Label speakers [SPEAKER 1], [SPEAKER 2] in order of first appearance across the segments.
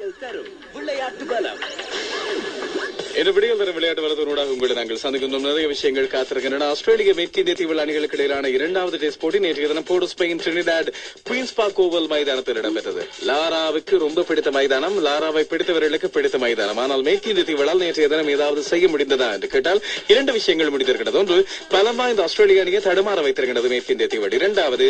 [SPEAKER 1] விளையாட்டு பலம்
[SPEAKER 2] இந்த விடியல் தர விளையாட்டு வரதனூடாக உங்களை நாங்கள் சந்திக்கின்றோம். நிறைய விஷயங்கள் காத்திருக்கின்றன. ஆஸ்திரேலிய மேற்கிந்திய தீவு அணிகளுக்கு இடையிலான இரண்டாவது டெஸ்ட் போட்டி நேற்றைய தினம் Port Spain Trinidad Queen's Park Oval மைதானத்தில் இடம்பெற்றது. லாராவுக்கு ரொம்ப பிடித்த மைதானம், லாராவை பிடித்தவர்களுக்கு பிடித்த மைதானம். ஆனால் மேற்கிந்திய தீவுகளால் நேற்றைய தினம் ஏதாவது செய்ய முடிந்ததா என்று கேட்டால் இரண்டு விஷயங்கள் முடிந்திருக்கிறது. ஒன்று, பலம் வாய்ந்த ஆஸ்திரேலிய அணியை தடுமாற வைத்திருக்கிறது மேற்கிந்திய தீவு. இரண்டாவது,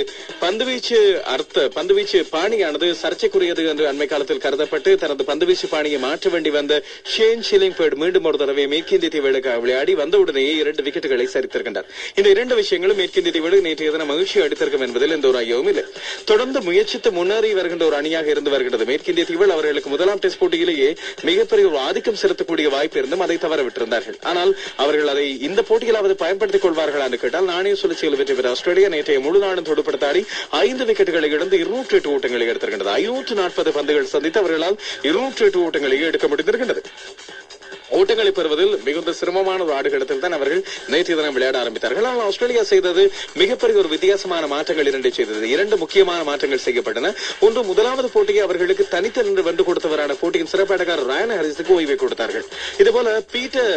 [SPEAKER 2] பந்துவீச்சு பாணியானது சர்ச்சைக்குரியது என்று அண்மை காலத்தில் கருதப்பட்டு தனது பந்துவீச்சு பாணியை மாற்ற வேண்டி வந்த ஷேன் ஷில்லிங்ஃபோர்ட் மீண்டும் ஒரு தடவை மேற்கிந்திய தீவுகளுக்காக விளையாடி வந்தவுடனேயே 2 விக்கெட்டுகளை சரித்திருக்கின்றார். இந்த 2 விஷயங்களும் மேற்கிந்திய தீவுகளுக்கு நேற்றைய தினம் மகிழ்ச்சி அளித்திருக்கும் என்பதில் எந்த ஒரு ஐயமும் இல்லை. தொடர்ந்து முயற்சித்து முன்னேறி வருகின்ற ஒரு அணியாக இருந்து வருகிறது மேற்கிந்திய தீவுகள். அவர்களுக்கு முதலாம் டெஸ்ட் போட்டியிலேயே மிகப்பெரிய ஒரு ஆதிக்கம் செலுத்தக்கூடிய வாய்ப்பு இருந்தும் அதை தவற விட்டிருந்தார்கள். ஆனால் அவர்கள் அதை இந்த போட்டியிலாவது பயன்படுத்திக் கொள்வார்களா என்று கேட்டால் நாணய சுழற்சியில் வெற்றி பெற்ற ஆஸ்திரேலியா நேற்றைய முழு நாடும் தொடுப்படுத்தாடி 5 விக்கெட்டுகளை இழந்து 208 ஓட்டங்களை எடுத்திருக்கின்றது. 540 பந்துகள் சந்தித்து அவர்களால் 208 ஓட்டங்களை எடுக்க முடிந்திருக்கின்றது. ஓட்டங்களை பெறுவதில் மிகுந்த சிரமமான ஒரு ஆடுகளத்தில் தான் அவர்கள் நேற்றைய தினம் விளையாட ஆரம்பித்தார்கள். ஆனால் ஆஸ்திரேலியா செய்தது மிகப்பெரிய ஒரு வித்தியாசமான மாற்றங்கள் 2 செய்தது. 2 முக்கியமான மாற்றங்கள் செய்யப்பட்டன. ஒன்று, முதலாவது போட்டியை அவர்களுக்கு தனித்து நின்று வென்று கொடுத்தவரான போட்டியின் சிறப்பாட்டக்காரர் ரயன் ஹாரிஸுக்கு ஓய்வை கொடுத்தார்கள். இதுபோல பீட்டர்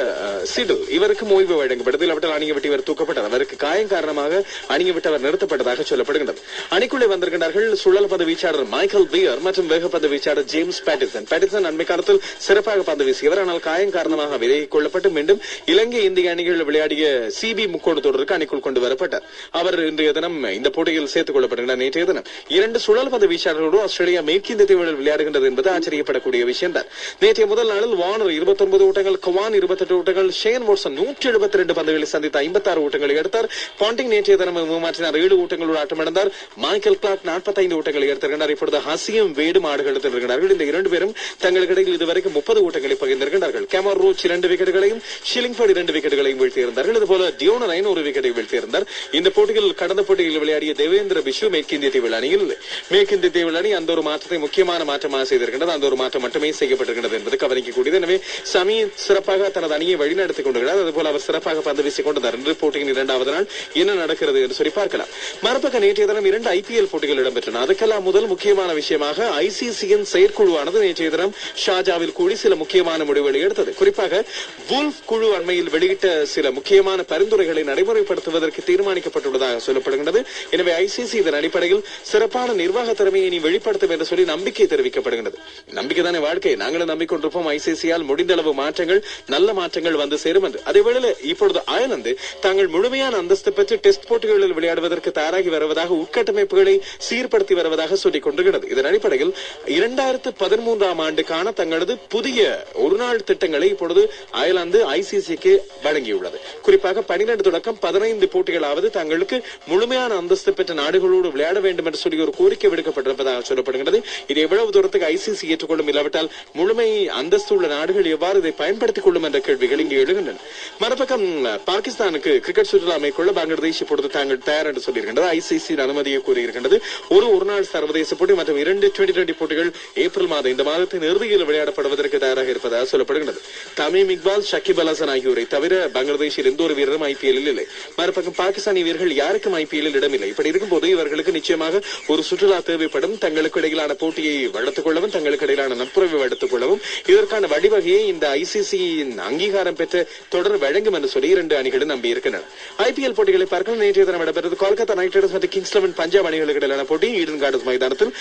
[SPEAKER 2] சிடில் இவருக்கும் ஓய்வு வழங்கப்பட்டது. இல்லாவிட்டால் அணியை விட்டு இவர் தூக்கப்பட்டார். அவருக்கு காயம் காரணமாக அணியை விட்டு அவர் நிறுத்தப்பட்டதாக சொல்லப்படுகிறது. அணிக்குள்ளே வந்திருக்கிறார்கள் சுழல் பந்து வீச்சாளர் மைக்கேல் பியர் மற்றும் வேகப்பந்து வீச்சாளர் ஜேம்ஸ் பேட்டிசன் அண்மை காலத்தில் சிறப்பாக பந்து வீசியவர். ஆனால் காயம் காரணமாக விலகிக் கொள்ளப்பட்டு மீண்டும் இலங்கை இந்திய அணிகள் விளையாடிய சிபி முக்கோண தொடருக்கு அணிக்குள் கொண்டு வரப்பட்டார். அவர் இன்றைய தினம் இந்த போட்டியில் சேர்த்துக் கொள்ளப்படுகிறார். நேற்றைய தினம் 2 சுழல் பந்து வீச்சாளர்களோடு ஆஸ்திரேலியா மேற்கிந்திய தீவுகளில் விளையாடுகின்றது என்பது ஆச்சரியப்படக்கூடிய விஷயம் தான். நேற்றைய முதல் நாளில் வார்னர் 29 ஓட்டங்கள், கவான் 28 ஓட்டங்கள், ஷேன் வாட்சன் 172 பந்துகளை சந்தித்து 56 ஓட்டங்களை எடுத்தார். பாண்டிங் நேற்றைய தினம் மாற்றினார், 7 ஓட்டங்களோடு ஆட்டமிழந்தார். மைக்கேல் கிளார்க் 45 ஓட்டங்களை எடுத்திருக்கிறார். இப்பொழுது ஹசியும் வேடும் ஆடுகளத்தில் இருக்கிறார்கள். இந்த 2 பேரும் தங்களுக்கு இடையில் இதுவரைக்கும் 30 ஓட்டங்களை பகிர்ந்திருக்கிறார்கள். Gamer roach 2 விக்கெட்டுகளையும், ஷில்லிங்ஃபோர்ட் 2 விக்கெட்டுகளையும் வீழ்த்தியிருந்தார்கள். இதுபோல டியோனர் ரைன் 1 விக்கெட்டை வீழ்த்தியிருந்தார். இந்த போட்டியில் கடந்த போட்டியில் விளையாடிய தேவேந்திர பிஷு மேற்கிந்திய தீவு அணியில் மேற்கிந்திய தீவு அணி அந்த ஒரு மாற்றத்தை முக்கியமான மாற்றமாக செய்திருக்கிறது. அந்த ஒரு மாற்றம் மட்டுமே செய்யப்பட்டிருக்கிறது என்பது கவனிக்கக்கூடியது. எனவே சமி சிறப்பாக தனது அணியை வழிநடத்திக் கொண்டிருக்கிறார். அதுபோல அவர் சிறப்பாக பந்து வீசிக் கொண்டிருந்தார். இன்று போட்டியின் 2வது நாள் என்ன நடக்கிறது என்று சொல்லி பார்க்கலாம். மறுபக்கம் நேற்றைய தினம் 2 IPL போட்டிகள் இடம்பெற்றன. அதுக்கெல்லாம் முதல் முக்கியமான விஷயமாக ICCயின் செயற்குழுவானது நேற்றைய தினம் ஷார்ஜாவில் கூடி சில முக்கியமான முடிவுகளை எடுத்தது. குறிப்பாக வுல்ஃப் குழு அண்மையில் வெளியிட்ட சில முக்கியமான பரிந்துரைகளை நடைமுறைப்படுத்துவதற்கு தீர்மானிக்கப்பட்டுள்ளதாக சொல்லப்படுகிறது. எனவே ICC இதன் அடிப்படையில் சிறப்பான நிர்வாக திறமையை நீ வெளிப்படுத்தும் என்று சொல்லி நம்பிக்கை தெரிவிக்கப்படுகிறது. நம்பிக்கை தானே வாழ்க்கை. நாங்களும் நம்பிக்கொண்டிருப்போம் ICCயால் முடிந்த அளவு மாற்றங்கள், நல்ல மாற்றங்கள் வந்து சேரும் என்று. அதேவேளை இப்பொழுது அயர்லாந்து தாங்கள் முழுமையான அந்தஸ்து பெற்று டெஸ்ட் போட்டிகளில் விளையாடுவதற்கு தயாராகி வருவதாக, உட்கட்டமைப்புகளை சீர்படுத்தி வருவதாக சொல்லிக் கொண்டிருக்கிறது. இதன் அடிப்படையில் 2013ஆம் ஆண்டுக்கான தங்களது புதிய ஒருநாள் திட்டங்களை இப்பொழுது அயர்லாந்து ICCக்கு வழங்கியுள்ளது. குறிப்பாக 12 தொடக்கம் 15 போட்டிகளாவது தங்களுக்கு முழுமையான அந்தஸ்து பெற்ற நாடுகளோடு விளையாட வேண்டும் என்று சொல்லி ஒரு கோரிக்கை விடுக்கப்பட்டிருப்பதாக சொல்லப்படுகிறது. இது எவ்வளவு தூரத்துக்கு ICC ஏற்றுக்கொள்ளும், இல்லாவிட்டால் முழுமை அந்தஸ்து உள்ள நாடுகள் எவ்வாறு இதை பயன்படுத்திக் கொள்ளும் என்ற கேள்விகள் இங்கே எழுகின்றன. மறுபக்கம் பாகிஸ்தானுக்கு கிரிக்கெட் சுற்றுலா மேற்கொள்ள பங்களாதேஷ் இப்பொழுது தாங்கள் தயார் என்று சொல்லியிருக்கின்றது. ICC அனுமதியை கூறியிருக்கின்றது. ஒரு நாள் சர்வதேச போட்டி மற்றும் 2 T20 போட்டிகள் ஏப்ரல் மாதம் இந்த மாதத்தின் இறுதியில் விளையாடப்படுவதற்கு தயாராக இருப்பதாக சொல்லப்படுகிறது. தமீம் இக்பால், ஷகிப் அல் ஹசன் ஆகியோரை தவிர பங்களாதேஷில் எந்த ஒரு வீரரும் IPL-இல் இல்லை. மறுபக்கம் பாகிஸ்தானி வீரர்கள் யாருக்கும் IPL-இல் இடமில்லை. இப்படி இருக்கும்போது இவர்களுக்கு நிச்சயமாக ஒரு சுற்றுலா தேவைப்படும். தங்களுக்கு இடையிலான போட்டியை வளர்த்துக் கொள்ளவும், தங்களுக்கு இடையிலான நட்புறவை வளர்த்துக் கொள்ளவும் இதற்கான வழிவகையை இந்த ICC-யின் அங்கீகாரம் பெற்ற தொடர் வழங்கும் என்று சொல்லி 2 அணிகளும் நம்பி இருக்கின்றன. IPL போட்டிகளை பார்க்க நேற்றைய தினம் இடம்பெற்றது. கொல்கத்தா நைட் ரைடர்ஸ் மற்றும் கிங்ஸ் 11 பஞ்சாப் அணிகளுக்கு இடையிலான போட்டி ஈடன் கார்டன்ஸ் மைதானத்தில்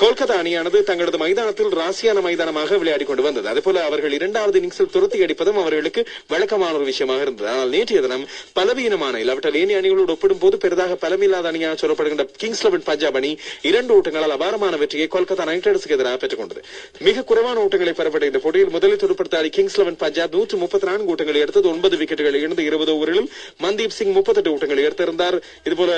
[SPEAKER 2] கொல்கத்தா அணியானது தங்களது மைதானத்தில் ராசியான மைதானமாக விளையாடி கொண்டு வந்தது. அதுபோல அவர்கள் 2வது இன்னிங்ஸில் துரத்தி அடிப்பதும் அவர்களுக்கு வழக்கமான ஒரு விஷயமாக இருந்தது. ஆனால் நேற்றைய தினம் பலவீனமான, இல்லாவிட்டால் ஏனைய அணிகளோடு ஒப்பிடும் போது பெரிதாக பலமில்லாத அணியாக சொல்லப்படுகின்ற கிங்ஸ் 11 பஞ்சாப் அணி 2 ஓட்டங்களால் அபாரமான வெற்றியை கொல்கத்தா நைட் ரைடர்ஸுக்கு எதிராக பெற்றுக் கொண்டது. மிக குறைவான ஓட்டங்களை பெறப்பட்ட இந்த போட்டியில் முதலில் துடுப்படுத்த கிங்ஸ் 11 பஞ்சாப் 134 ஓட்டங்களை எடுத்தது. 9 விக்கெட்டுகளை இழந்து 20 ஓவரிலும் மன்தீப் சிங் 38 ஓட்டங்களை எடுத்திருந்தார். இதுபோல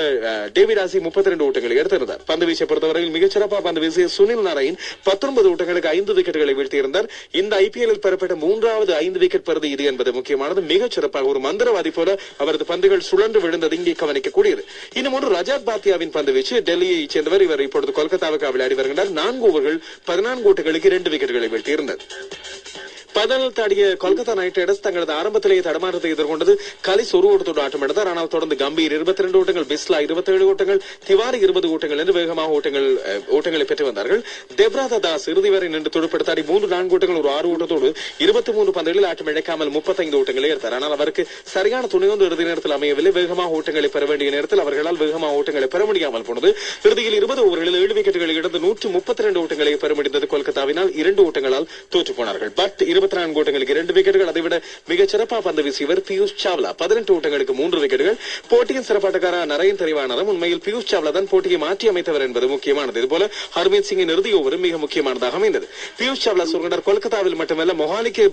[SPEAKER 2] டேவிட் ஆசி 32 ஓட்டங்களை எடுத்திருந்தார். பந்து வீச்சை பொறுத்தவரையில் மிகச்சிறப்பாக பந்து வீசிய சுனில் நாராயண் 19 ஓட்டங்களுக்கு 5 விக்கெட்டுகளை வீழ்த்தியிருந்தார். இந்த IPL-இல் பெறப்பட்ட 3வது 5 விக்கெட் பருது இது என்பது முக்கியமானது. மிகச் சிறப்பாக ஒரு மந்திரவாதி போல அவரது பந்துகள் சுழன்று விழுந்தது இங்கே கவனிக்கக்கூடியது. இன்னும் ஒன்று, ரஜாத் பாத்தியாவின் பந்து வீச்சு. டெல்லியை சேர்ந்தவர். இவர் இப்பொழுது கொல்கத்தாவுக்கு விளையாடி வருகின்றார். 4 ஓவர்கள் 14 ஓட்டங்களுக்கு 2 விக்கெட்டுகளை வீழ்த்தியிருந்தார். பதினெட்டு தாடிய கொல்கத்தா நைட் ரைடர்ஸ் தங்களது ஆரம்பத்திலேயே தடமாற்றத்தை எதிர்கொண்டது. கலிஸ் ஒரு ஓட்டத்தோடு ஆட்டம் எடுத்தார். ஆனால் தொடர்ந்து கம்பீர் 22 ஓட்டங்கள், பிஸ்லா 27 ஓட்டங்கள், திவாரி 20 ஓட்டங்கள் என்று வேகமாக ஓட்டங்களை பெற்று வந்தார்கள். தேவ்ராதா தாஸ் இறுதி வரை நின்று துடுப்படுத்தாடி 3-4 ஓட்டங்கள் ஒரு 6 ஓட்டத்தோடு 23 பந்துகளில் ஆட்டம் இழக்காமல் 35 ஓட்டங்களை எடுத்தார். ஆனால் அவருக்கு சரியான துணையொன்று இறுதி நேரத்தில் அமையவில்லை. வேகமாக ஓட்டங்களை பெற வேண்டிய நேரத்தில் அவர்களால் வேகமாக ஓட்டங்களை பெற முடியாமல் போனது. இறுதியில் 20 ஓவர்களில் 7 விக்கெட்டுகளை இழந்து 132 ஓட்டங்களை பெற முடிந்தது கொல்கத்தாவினால். 2 ஓட்டங்களால் தோற்று போனார்கள். பட் 24 ஓட்டங்களுக்கு 2 விக்கெட்டுகள். அதைவிட மிகச் சிறப்பாக பந்து வீசியவர் பியூஷ் சாவ்லா. 18 ஓட்டங்களுக்கு 3 விக்கெட்டுகள். போட்டியின் சிறப்பாட்டக்கார நரேன் தெரிவானதும் உண்மையில் பியூஷ் சாவ்லா தான் போட்டியை மாற்றி அமைத்தவர் என்பது முக்கியமானது. இதுபோல ஹர்மீத் சிங்கின் இறுதி ஓவரும் மிக முக்கியமானதாக அமைந்தது. பியூஷ் சாவ்லா சொல்கிறார், கொல்கத்தாவில் மட்டுமல்ல மொஹாலிக்கு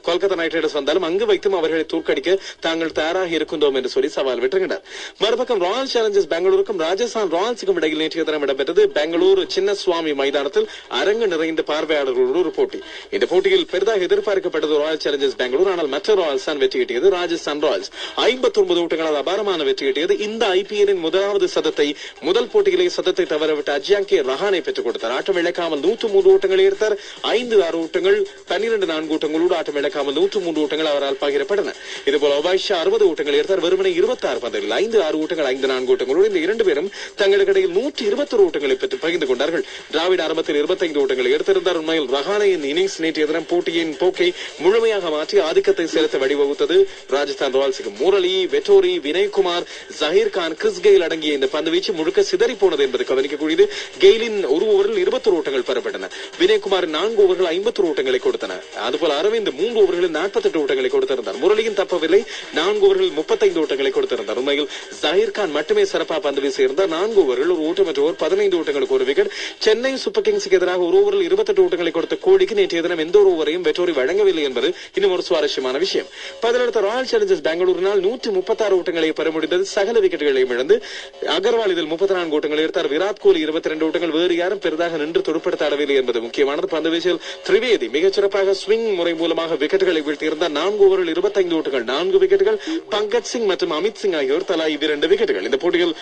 [SPEAKER 2] கொல்கத்தா நைட் ரைடர்ஸ் வந்தாலும் அங்கு வைத்தும் அவர்களை தோற்கடிக்க தாங்கள் தயாராக இருக்கின்றோம் என்று சொல்லி சவால் விட்டுகின்றனர். மறுபக்கம் ராயல் சேலஞ்சர்ஸ் பெங்களூருக்கும் ராஜஸ்தான் ராயல்ஸுக்கும் இடையில் நேற்றைய தினம் இடம்பெற்றது. பெங்களூரு சின்னசுவாமி மைதானத்தில் அரங்கு நிறைந்த பார்வையாளர்களோடு ஒரு போட்டி. இந்த போட்டியில் பெரிதாக எதிர்பார்க்கப்பட்டது ராயல் சேலஞ்சர்ஸ் பெங்களூர். ஆனால் மற்ற ராயல்ஸ் தான் வெற்றி கிட்டியது. ராஜஸ்தான் ராயல்ஸ் 59 ஓட்டங்களால் அபாரமான வெற்றி கிட்டியது. இந்த ஐபிஎல்லின் முதலாவது சதத்தை முதல் போட்டியிலே சதத்தை தவறவிட்ட அஜியாங்கே ரஹானே பெற்றுக் கொடுத்தார். ஆட்டம் இழக்காமல் 103 ஓட்டங்களை எடுத்தார். 5-6 ஓட்டங்கள், 12-4 ஓட்டங்களோடு ஆட்டம் இழக்காமல் 103 ஓட்டங்கள் அவரால் பகிரப்பட்டன. இதுபோல ஒபாய்ஷா 60 ஓட்டங்களை எடுத்தார். வெறுமனே 26 பந்துகளில் 5-6 ஓட்டங்கள், 5-4 ஓட்டங்களோடு இந்த 2 பேரும் தங்களுக்கு இடையில் 121 ஓட்டங்களை பெற்று பகிர்ந்து கொண்டார்கள். டிராவிட் ஆரம்பத்தில் 25 ஓட்டங்களை எடுத்திருந்தார். உண்மையில் ரஹானேயின் இன்னிங்ஸ் நேற்றைய தினம் போட்டியின் போக்கை முழுமையாக மாற்றி ஆதிக்கத்தை செலுத்த வழிவகுத்தது ராஜஸ்தான் ராயல்ஸுக்கு. Murali, Vettori, Vinaykumar, Zaheer Khan, Chris Gayle அடங்கிய இந்த பந்து வீச்சு முழுக்க சிதறி போனது என்பது கவனிக்கக்கூடியது. கெயிலின் ஒரு ஓவரில் 21 ஓட்டங்கள் பெறப்பட்டன. வினய்குமார் 4 ஓவர்கள் 51 ஓட்டங்களை கொடுத்தன. அதுபோல அரவிந்த் 3 ஓவர்களில் 48 ஓட்டங்களை கொடுத்திருந்தார். முரளியின் தப்பவில்லை, 4 ஓவர்கள் 35 ஓட்டங்களை கொடுத்திருந்தார். உண்மையில் ஜஹீர் கான் மட்டுமே சிறப்பாக பந்து வீசியிருந்தார். 4 ஓவர்கள் ஒரு ஓட்டமற்ற ஓவர், 15 ஓட்டங்களுக்கு ஒரு விக்கெட். சென்னை சூப்பர் கிங்ஸுக்கு எதிராக ஒரு ஓவரில் 28 ஓட்டங்களை கொடுத்த கோடிக்கு நேற்றைய தினம் எந்த ஒரு ஓவரையும் வெட்டோரி வழங்கவில்லை என்பது இன்னும் ஒரு சுவாரஸ்யமான விஷயம். பதிலடுத்த ராயல் சேலஞ்சர்ஸ் பெங்களூரினால் 136 ஓட்டங்களை பெற முடிந்தது. சகல விக்கெட்டுகளையும் இழந்து அகர்வால் இதில் 34 ஓட்டங்களை எடுத்தார். விராட் கோலி 22 ஓட்டங்கள். வேறு யாரும் பெரிதாக நின்று துடுப்படுத்த ஆடவில்லை என்பது முக்கியமானது. பந்து வீச்சில் திரிவேதி மிகச் சிறப்பாக ஸ்விங் முறை மூலமாக விக்கெட்டுகளை வீழ்த்தியிருந்தார். 4 ஓவரில் 25 ஓட்டங்கள், 4 விக்கெட்டுகள். பங்கஜ் சிங் மற்றும் அமித் சிங் ஆகியோர் தலா 2 விக்கெட்டுகள். இந்த போட்டியில்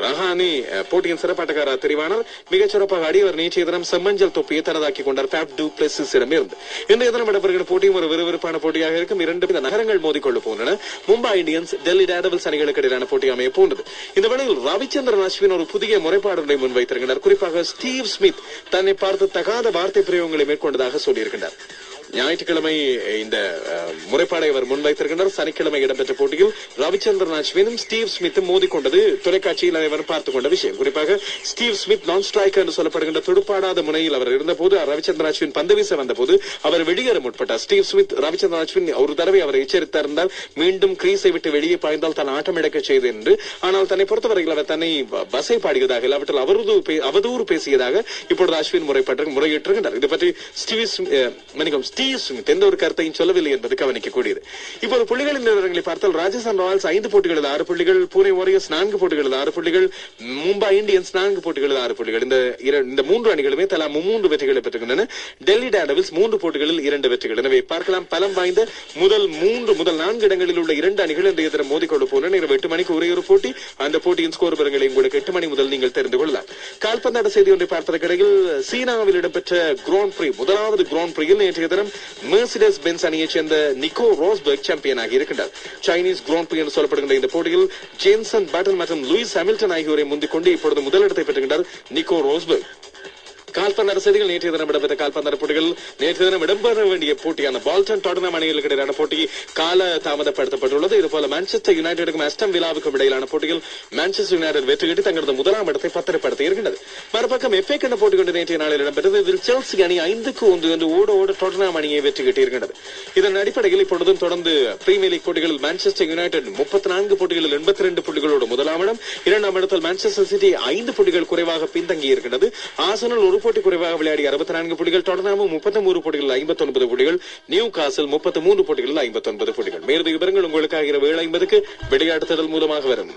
[SPEAKER 2] ரஹானே போட்டியின் சிறப்பாட்டக்காரர் தெரிவானார். மிகச் சிறப்பாக ஆடியவர் நேற்றைய தினம் செம்மஞ்சள் தொப்பியை தனதாக்கிக் கொண்டார் ஃபேப் டு பிளஸிடம் இருந்து. இன்றைய தினம் இடம்பெறுகிற போட்டியும் ஒரு விறுவிறுப்பான போட்டியாக இருக்கும். 2 நகரங்கள் மோதிக்கொள்ள போகின்றன. மும்பை இந்தியன்ஸ், டெல்லி டேர்டெவில்ஸ் அணிகளுக்கு இடையிலான போட்டி அமைய போன்றது. இந்த வேளையில் ரவிச்சந்திரன் அஸ்வின் ஒரு புதிய முறைப்பாடுகளை முன்வைத்திருக்கிறார். குறிப்பாக ஸ்டீவ் ஸ்மித் தன்னை பார்த்து தகாத வார்த்தை பிரயோகங்களை மேற்கொண்டதாக சொல்லியிருக்கிறார். ஞாயிற்றுக்கிழமை இந்த முறைப்பாடை அவர் முன்வைத்திருக்கிறார். சனிக்கிழமை இடம்பெற்ற போட்டியில் ரவிச்சந்திரன் அஸ்வினும் ஸ்டீவ் ஸ்மித்தும் மோதிக்கொண்டது தொலைக்காட்சியில் அவர் பார்த்துக் கொண்ட விஷயம். குறிப்பாக ஸ்டீவ் ஸ்மித் நான் ஸ்ட்ரைக்கர் என்று சொல்லப்படுகின்ற துடுப்பாடாத முனையில் அவர் இருந்தபோது ரவிச்சந்திரன் அஸ்வின் பந்து வீச வந்தபோது அவர் வெளியேற முற்பட்டார். ஸ்டீவ் ஸ்மித் ரவிச்சந்திரன் அஸ்வின் ஒரு தடவை அவரை எச்சரித்திருந்தால் மீண்டும் கிரீஸை விட்டு வெளியே பாய்ந்தால் தான் ஆட்டம் இழக்க செய்து என்று. ஆனால் தன்னை பொறுத்தவரையில் அவர் தன்னை வசை பாடியதாக இல்லாவற்றில் அவதூறு பேசியதாக இப்பொழுது அஸ்வின் முறையிட்டிருக்கிறார். இது பற்றி ஸ்டீவ் ஸ்மித் எந்த ஒரு கருத்தையும் சொல்லவில்லை என்பது கவனிக்கக்கூடியது. இப்போது புள்ளிகளின் நிலவரங்களை பார்த்தால் ராஜஸ்தான் ராயல்ஸ் 5 போட்டிகளில் 6 புள்ளிகள், புனே வாரியர்ஸ் 4 போட்டிகளில் 6 புள்ளிகள், மும்பை இந்தியன்ஸ் 4 போட்டிகளில் 6 புள்ளிகள். இந்த 3 அணிகளுமே தலா 3 வெற்றிகளை பெற்றுகின்றன. டெல்லி டேர்டெவில்ஸ் 3 போட்டிகளில் 2 வெற்றிகள். எனவே பார்க்கலாம், பலம் வாய்ந்த முதல் 4 இடங்களில் உள்ள 2 அணிகள் இன்றைய தினம் மோதிக்கொண்டு போன 8 மணிக்கு ஒரே ஒரு போட்டி. அந்த போட்டியின் ஸ்கோர் விவரங்களை உங்களுக்கு 8 மணி முதல் நீங்கள் தெரிந்து கொள்ளலாம். கால்பந்தாட்ட செய்தி ஒன்றை பார்ப்பதற்கிடையில் சீனாவில் இடம்பெற்ற கிராண்ட் பிரி முதலாவது கிராண்ட் பிரியில் நேற்றைய தினம் மெர்சிடஸ் பென்ஸ் அணியைச் சேர்ந்த நிக்கோ ரோஸ்பர்க் சாம்பியன் ஆகி இருக்கின்றார். சைனீஸ் கிராண்ட் பிரி என்று சொல்லப்படுகின்ற இந்த போட்டியில் ஜேன்சன் பட்டன் மற்றும் லூயிஸ் ஹாமில்டன் ஆகியோரை முந்திக் கொண்டு இப்பொழுது முதலிடத்தை பெற்றுகின்றார் நிக்கோ ரோஸ்பர்க். கால்பந்தாட்ட செய்திகள் நேற்றைய தினம் இடம்பெற்ற கால்பந்தாட்ட போட்டிகள் நேற்றைய தினம் இடம்பெற வேண்டிய போட்டியான பால்டன் டாட்டனம் அணிகளுக்கு இடையிலான போட்டி கால தாமதப்படுத்தப்பட்டுள்ளது. இதுபோல மான்செஸ்டர் யுனைடெடுக்கும் அஸ்டன் வில்லாவுக்கும் இடையிலான போட்டியில் மான்செஸ்டர் யுனைடெட் வெற்றி கிட்டி தங்களது முதலாம் இடத்தை பத்திரப்படுத்தி இருக்கின்றது. மறுபக்கம் எஃப்ஏ கண்ட போட்டி கொண்டு நேற்றைய நாளில் இடம்பெற்றது. இதில் செல்சி அணி 5-1 என்று ஓட டாட்டனம் அணியை வெற்றி கிட்டியிருக்கிறது. இதன் அடிப்படையில் இப்பொழுதும் தொடர்ந்து பிரீமியர் லீக் போட்டிகளில் மான்செஸ்டர் யுனைடெட் 34 போட்டிகளில் 82 புள்ளிகளோடு முதலாம் இடம். 2ஆம் இடத்தில் மான்செஸ்டர் சிட்டி 5 புள்ளிகள் குறைவாக பின்தங்கி இருக்கிறது. ஆர்சனல் ஒரு போட்டி குறைவாக விளையாடி 64 புள்ளிகள், டாட்டன்ஹாம் 33 போட்டிகளில் 59 புள்ளிகள், நியூ காசல் 33 போட்டிகளில் 59 புள்ளிகள். மேலும் விவரங்கள் உங்களுக்காக 7:50 விளையாட்டு திடல் மூலமாக வரும்.